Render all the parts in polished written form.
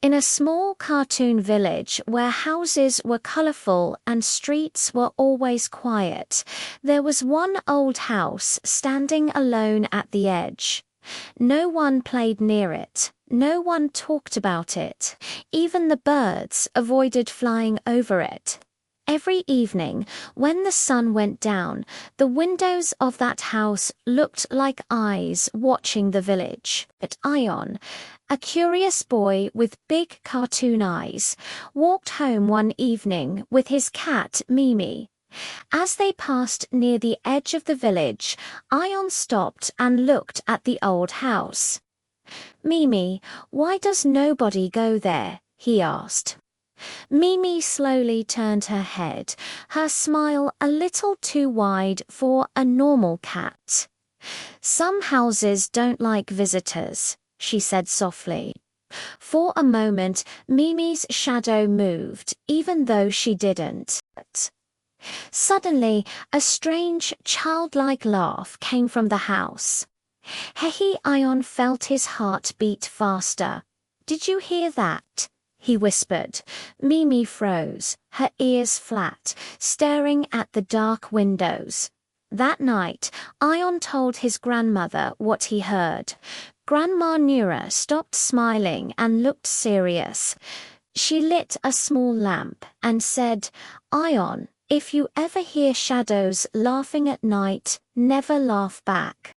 In a small cartoon village where houses were colorful and streets were always quiet, there was one old house standing alone at the edge. No one played near it. No one talked about it. Even the birds avoided flying over it. Every evening, when the sun went down, the windows of that house looked like eyes watching the village. But Ion, a curious boy with big cartoon eyes, walked home one evening with his cat Mimi. As they passed near the edge of the village, Ion stopped and looked at the old house. "Mimi, why does nobody go there?" he asked. Mimi slowly turned her head, her smile a little too wide for a normal cat. "Some houses don't like visitors," she said softly. For a moment, Mimi's shadow moved, even though she didn't. Suddenly, a strange, childlike laugh came from the house. Hehi Ion felt his heart beat faster. "Did you hear that?" he whispered. Mimi froze, her ears flat, staring at the dark windows. That night, Ion told his grandmother what he heard. Grandma Nura stopped smiling and looked serious. She lit a small lamp and said, "Ion, if you ever hear shadows laughing at night, never laugh back."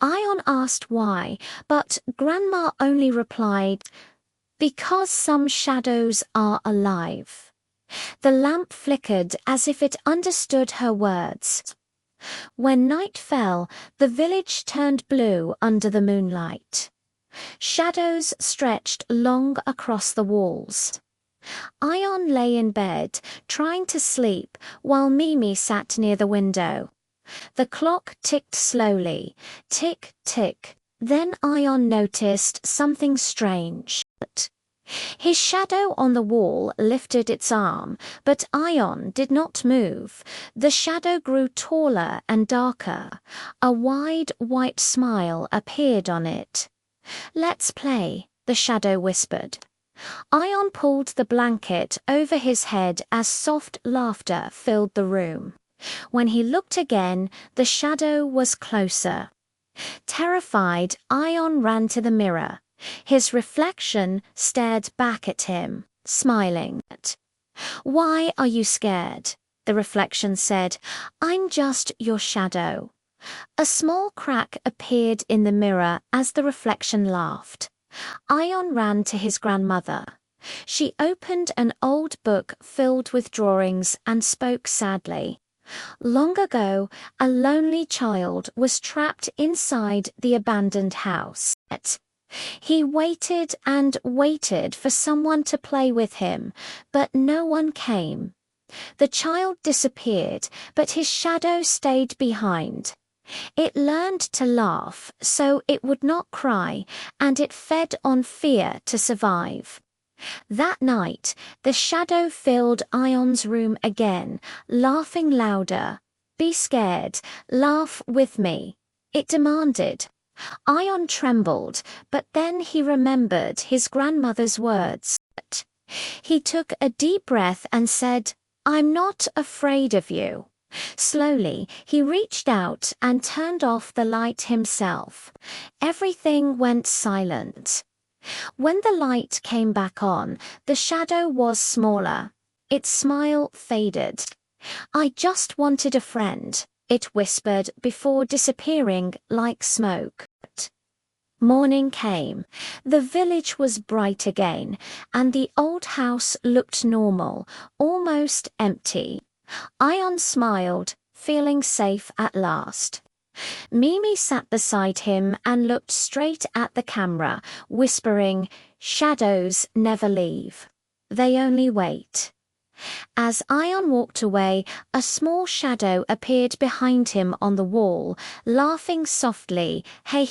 Ion asked why, but Grandma only replied, "Because some shadows are alive." The lamp flickered as if it understood her words. When night fell, the village turned blue under the moonlight. Shadows stretched long across the walls. Ion lay in bed, trying to sleep, while Mimi sat near the window. The clock ticked slowly, tick, tick. Then Ion noticed something strange. His shadow on the wall lifted its arm, but Ion did not move. The shadow grew taller and darker. A wide, white smile appeared on it. "Let's play," the shadow whispered. Ion pulled the blanket over his head as soft laughter filled the room. When he looked again, the shadow was closer. Terrified, Ion ran to the mirror. His reflection stared back at him, smiling. "Why are you scared?" the reflection said. "I'm just your shadow." A small crack appeared in the mirror as the reflection laughed. Ion ran to his grandmother. She opened an old book filled with drawings and spoke sadly. Long ago, a lonely child was trapped inside the abandoned house. He waited and waited for someone to play with him, but no one came. The child disappeared, but his shadow stayed behind. It learned to laugh, so it would not cry, and it fed on fear to survive. That night, the shadow filled Ion's room again, laughing louder. "Be scared, laugh with me," it demanded. Ion trembled, but then he remembered his grandmother's words. He took a deep breath and said, "I'm not afraid of you." Slowly, he reached out and turned off the light himself. Everything went silent. When the light came back on, the shadow was smaller. Its smile faded. "I just wanted a friend," it whispered before disappearing like smoke. Morning came. The village was bright again, and the old house looked normal, almost empty. Ion smiled, feeling safe at last. Mimi sat beside him and looked straight at the camera, whispering, "Shadows never leave. They only wait." As Ion walked away, a small shadow appeared behind him on the wall, laughing softly. "Hey."